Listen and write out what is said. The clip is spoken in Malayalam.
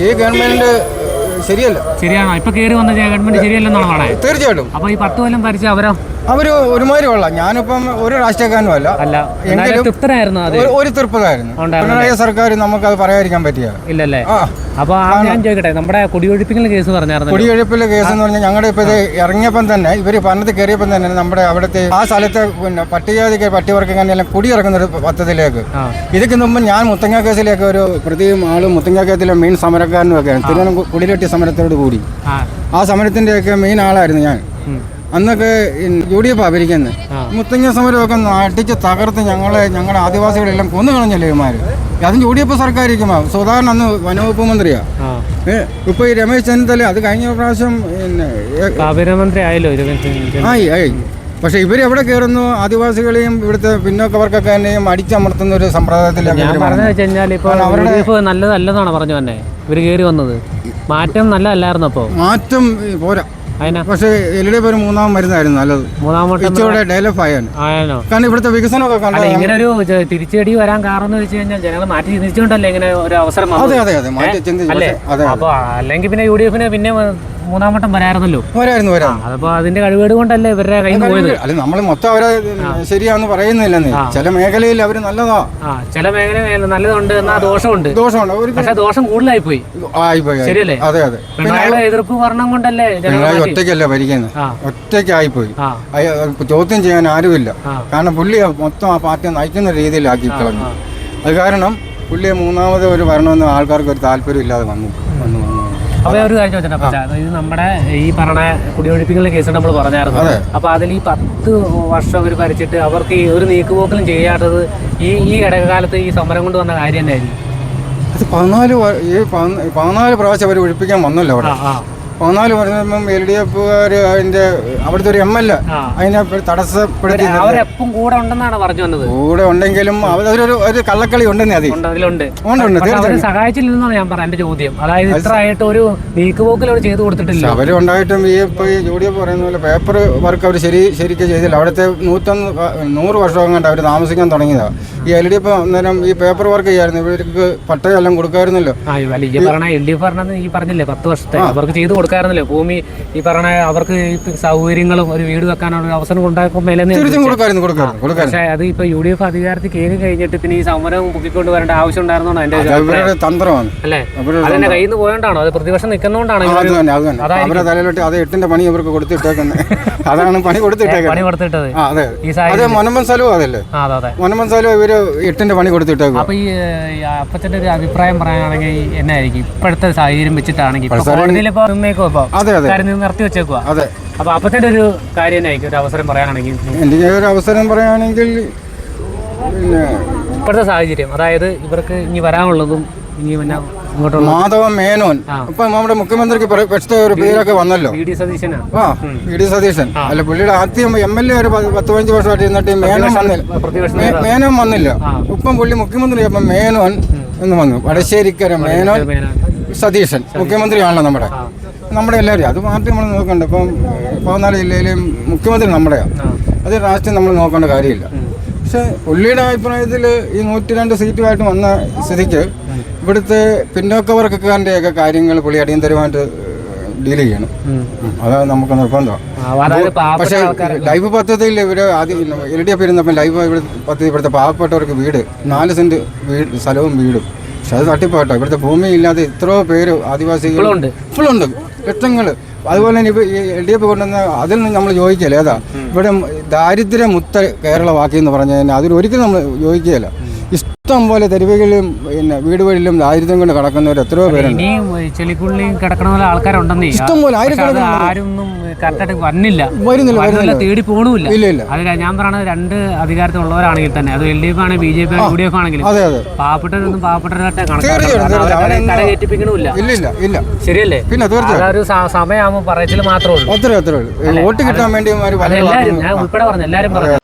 ഈ ഗവൺമെന്റ് ശരിയല്ല. ശരിയാണോ? ഇപ്പൊ കയറി വന്ന ഗവൺമെന്റ് ശരിയല്ലെന്നാണ് പറയുന്നത്. തീർച്ചയായിട്ടും. അപ്പൊ ഈ 10 കൊല്ലം ഭരിച്ച അവര് ഒരുമാതിരി കൊള്ളാം. ഞാനിപ്പം ഒരു രാഷ്ട്രീയക്കാരനും അല്ല, എങ്കിലും ഒരു തീർപ്പതായിരുന്നു. പിണറായി സർക്കാർ നമുക്കത് പറയാതിരിക്കാൻ പറ്റിയ ഇല്ലല്ലേ? അപ്പൊ ഞാൻ ചോദിക്കട്ടെ, നമ്മുടെ കുടിയൊഴിപ്പിക്കൽ കേസ് പറഞ്ഞായിരുന്നു. കുടിയൊഴിപ്പിലെ കേസ് എന്ന് പറഞ്ഞാൽ ഞങ്ങളുടെ ഇപ്പൊ ഇത് ഇറങ്ങിയപ്പം തന്നെ ഇവര് ഭരണത്തിൽ കയറിയപ്പം തന്നെ നമ്മുടെ അവിടുത്തെ ആ സ്ഥലത്തെ പിന്നെ പട്ടികജാതിക്ക് പട്ടികവർഗ്ഗക്കാരെല്ലാം കുടിയിറക്കുന്ന ഒരു പദ്ധതിയിലേക്ക് ഇതൊക്കെ മുമ്പ് ഞാൻ മുത്തങ്ങ കേസിലേക്ക് ഒരു പ്രതിയും ആളും മുത്തങ്ങ കേസിലെ മെയിൻ സമരക്കാരനും ഒക്കെയാണ്. തിരുവനന്തപുരം കുടിയിരട്ടി സമരത്തോട് കൂടി ആ സമരത്തിന്റെയൊക്കെ മെയിൻ ആളായിരുന്നു ഞാൻ. അന്നൊക്കെ UDF ഭരിക്കുന്നത് മുത്തങ്ങ സമരമൊക്കെ അടിച്ച് തകർത്ത് ഞങ്ങളുടെ ആദിവാസികളെല്ലാം കൊന്നു കളഞ്ഞല്ലേ ഇവന്മാര്. അതും UDF സർക്കാരിക്കുമ്പോ സുധാകരൻ അന്ന് വനവകുപ്പ് മന്ത്രിയാ. ഇപ്പൊ ഈ രമേശ് ചെന്നിത്തല അത് കഴിഞ്ഞ പ്രാവശ്യം മന്ത്രി ആയല്ലോ. ആയി. പക്ഷെ ഇവരെവിടെ കയറുന്നു? ആദിവാസികളെയും ഇവിടുത്തെ പിന്നോക്കവർക്കൊക്കെ തന്നെയും അടിച്ചമർത്തുന്ന ഒരു സമ്പ്രദായത്തിലാണ്. അവരുടെ നല്ലതല്ലെന്നാണ് പറഞ്ഞു തന്നെ ഇവര് കയറി വന്നത്. മാറ്റം നല്ലതല്ലായിരുന്നു. അപ്പോ മാറ്റം പോരാ. പക്ഷേ LDF ഒരു മൂന്നാം മരുന്നായിരുന്നു നല്ലത്. ഇച്ചിരി ഡെവലപ്പ് ആയാലും കാരണം ഇവിടുത്തെ വികസനമൊക്കെ കണ്ടത്. ഇങ്ങനെ ഒരു തിരിച്ചടി വരാൻ കാരണം എന്ന് വെച്ച് കഴിഞ്ഞാൽ ജനങ്ങൾ മാറ്റി ചിന്തിച്ചുകൊണ്ടല്ലേ ഇങ്ങനെ ഒരു അവസരം. അപ്പൊ അല്ലെങ്കിൽ പിന്നെ UDF പിന്നെ മൂന്നാം വട്ടം വരായിരുന്നു. അതപ്പോ അതിന്റെ കഴിവേട് കൊണ്ടല്ലേ ഇവരുടെ കയ്യിൽ നിന്ന് പോയത്. അല്ല നമ്മൾ മൊത്തം അവരെ ശരിയാന്ന് പറയുന്നില്ലെന്ന്. ചില മേഖലയിൽ അവര് നല്ലതാ, ചില മേഖല നല്ലതുണ്ട് എന്നാ ദോഷമുണ്ട്. പക്ഷെ ദോഷം കൂടുതലായി പോയി. ശരിയല്ലേ? അതെ. എതിർപ്പ് ഭരണം കൊണ്ടല്ലേ ഒറ്റയ്ക്കല്ല ഭരിക്കുന്നത്, ഒറ്റയ്ക്കായിപ്പോയി. ചോദ്യം ചെയ്യാൻ ആരുമില്ല. കാരണം പുള്ളി മൊത്തം ആ പാർട്ടി നയിക്കുന്ന രീതിയിലാക്കി കളഞ്ഞു. അത് കാരണം പുള്ളിയെ മൂന്നാമത് ഒരു ഭരണമെന്ന് ആൾക്കാർക്ക് ഒരു താല്പര്യം ഇല്ലാതെ വന്നു. അപ്പൊ ഒരു കാര്യം ചോദിച്ചാൽ ഇത് നമ്മുടെ ഈ പറഞ്ഞ കുടിയൊഴിപ്പിക്കലിന്റെ കേസ് നമ്മൾ പറഞ്ഞായിരുന്നു. അപ്പൊ അതിൽ ഈ 10 വർഷം അവർ ഭരിച്ചിട്ട് അവർക്ക് ഈ ഒരു നീക്കുപോക്കലും ചെയ്യാത്തത് ഈ ഇടകാലത്ത് ഈ സമരം കൊണ്ട് വന്ന കാര്യം തന്നെയായിരുന്നു. അത് 14 പ്രാവശ്യം അവർ ഒഴിപ്പിക്കാൻ വന്നല്ലോ അവിടെ. 14 വർഷം LDFകാർ അതിന്റെ അവിടുത്തെ ഒരു MLA അതിനെ തടസ്സപ്പെടുത്തി. അവരെപ്പം കൂടെ ഉണ്ടെന്നാണ് പറഞ്ഞു വന്നത്. കൂടെ ഉണ്ടെങ്കിലും ഒരു കള്ളക്കളി ഉണ്ടെന്നേ. സഹായിച്ചില്ലെന്നാണ് ഞാൻ പറയാം. എന്റെ ചോദ്യം അതായത് ഇത്ര ആയിട്ട് ഒരു നീക്കുപോക്കൽ അവർ ചെയ്തു കൊടുത്തിട്ടില്ല. അവരുണ്ടായിട്ടും ഈ UDF പറയുന്ന പോലെ പേപ്പർ വർക്ക് അവർ ശരിക്കും ചെയ്തില്ല. അവിടുത്തെ 100 വർഷം കണ്ട് അവർ താമസിക്കാൻ തുടങ്ങിയതാണ്. ഈ LDF അന്നേരം ഈ പേപ്പർ വർക്ക് ചെയ്യായിരുന്നു. ഇവർക്ക് പട്ടയെല്ലാം കൊടുക്കായിരുന്നല്ലോ. ഈ പറഞ്ഞില്ലേ 10 വർഷത്തെ അവർക്ക് ചെയ്തു കൊടുക്കാറുണ്ടല്ലോ ഭൂമി. ഈ പറഞ്ഞ അവർക്ക് സൗകര്യങ്ങളും ഒരു വീട് വെക്കാനുള്ള അവസരം ഉണ്ടാക്കുമ്പോൾ പക്ഷേ അത് ഇപ്പൊ UDF അധികാരത്തിൽ കയറി കഴിഞ്ഞിട്ട് പിന്നെ ഈ സമരം പൊക്കിക്കൊണ്ട് വരേണ്ട ആവശ്യം ഉണ്ടായിരുന്നോ? എന്റെ തന്ത്രമാണ് അല്ലേ? അതെന്നെ കയ്യിൽ നിന്ന് പോയോണ്ടാണോ? അത് പ്രതിപക്ഷം നിൽക്കുന്നോണ്ടാണ് അവരുടെ തലയിലോട്ട് അത് 8ന്റെ പണി അവർക്ക് കൊടുത്തിട്ടേക്കുന്നത്. അതാണ് പണി കൊടുത്തിട്ടത്. മൊനമ്പൻ സ്ഥലവും അതല്ലേ? മൊനമ്പൻ സ്ഥലവും ഇവര് 8ന്റെ പണി കൊടുത്തിട്ടേക്കും. അപ്പൊ ഈ അപ്പച്ചന്റെ ഒരു അഭിപ്രായം പറയാനാണെങ്കിൽ എന്നായിരിക്കും ഇപ്പോഴത്തെ സാഹചര്യം വെച്ചിട്ടാണെങ്കിൽ നിർത്തി വെച്ചേക്കുക? അപ്പൊ അപ്പച്ചന്റെ ഒരു കാര്യം എന്നായിരിക്കും ഒരു അവസരം പറയാനാണെങ്കിൽ? എനിക്ക് ഒരു അവസരം പറയാണെങ്കിൽ ഇപ്പോഴത്തെ സാഹചര്യം, അതായത് ഇവർക്ക് ഇനി വരാനുള്ളതും ഇനി പിന്നെ മാധവൻ മേനോൻ ഇപ്പൊ നമ്മുടെ മുഖ്യമന്ത്രിക്ക് ഒരു പേരൊക്കെ വന്നല്ലോ, VD സതീശൻ. അല്ല പുള്ളിയുടെ ആദ്യം MLA ഒരു 10-15 വർഷമായിട്ട് ഇരുന്നിട്ട് മേനോൻ വന്നില്ല. ഇപ്പം പുള്ളി മുഖ്യമന്ത്രി അപ്പം മേനോൻ എന്ന് വന്നു. വടശ്ശേരിക്കര മേനോൻ സതീശൻ മുഖ്യമന്ത്രിയാണല്ലോ നമ്മുടെ എല്ലാവരും. അത് പാർട്ടി നമ്മൾ നോക്കണ്ട. ഇപ്പം 14 ജില്ലയിലെയും മുഖ്യമന്ത്രി നമ്മുടെയാണ്. അത് രാഷ്ട്രീയം നമ്മൾ നോക്കേണ്ട കാര്യമില്ല. പക്ഷെ പുള്ളിയുടെ അഭിപ്രായത്തിൽ ഈ 102 സീറ്റുമായിട്ട് വന്ന സ്ഥിതിക്ക് ഇവിടുത്തെ പിന്നോക്കവർക്കാരുടെയൊക്കെ കാര്യങ്ങൾ പുള്ളി അടിയന്തരമായിട്ട് ഡീൽ ചെയ്യണം. അതാണ് നമുക്ക് നിർബന്ധമാണ്. പക്ഷേ ലൈഫ് പദ്ധതിയിൽ ഇവര് ആദ്യം LDF ഇരുന്നപ്പം ലൈഫ് പദ്ധതി ഇവിടുത്തെ പാവപ്പെട്ടവർക്ക് വീട് 4 സെന്റ് സ്ഥലവും വീടും. പക്ഷെ അത് തട്ടിപ്പാട്ടോ. ഇവിടുത്തെ ഭൂമി ഇല്ലാതെ എത്രയോ പേര് ആദിവാസികളുണ്ട്, ഇപ്പോഴുണ്ട് ലക്ഷങ്ങൾ. അതുപോലെ തന്നെ ഇപ്പോൾ ഈ LDF കൊണ്ടുവന്ന അതിൽ നിന്ന് നമ്മൾ യോജിക്കുകയില്ല. ഏതാ ഇവിടെ ദാരിദ്ര്യമുക്ത കേരളമാക്കി എന്ന് പറഞ്ഞു കഴിഞ്ഞാൽ അതിലൊരിക്കലും നമ്മൾ യോജിക്കുകയില്ല. ഇഷ്ടം പോലെ തെരുവുകളിലും പിന്നെ വീടുകളിലും ദാരിദ്ര്യം കൊണ്ട് കിടക്കുന്നവർ എത്രയോ പേരുണ്ട്. ഇഷ്ടം പോലെ വരുന്നില്ല, തേടി പോകണമില്ല. ഞാൻ പറയുന്നത് 2 അധികാരത്തിലുള്ളവരാണെങ്കിൽ തന്നെ അത് LDF ആണ്, BJP ആണ്, UDF ആണെങ്കിലും പാവപ്പെട്ടവരൊന്നും പാവപ്പെട്ടവരായിട്ട് കണക്കാക്കിപ്പിക്കണില്ല. ഇല്ല ശരിയല്ലേ? പിന്നെ ഒരു സമയമാകുമ്പോൾ പറയച്ചിൽ മാത്രമേ ഉള്ളൂ. വോട്ട് കിട്ടാൻ വേണ്ടി എല്ലാവരും, ഞാൻ ഉൾപ്പെടെ പറഞ്ഞു, എല്ലാവരും പറഞ്ഞു.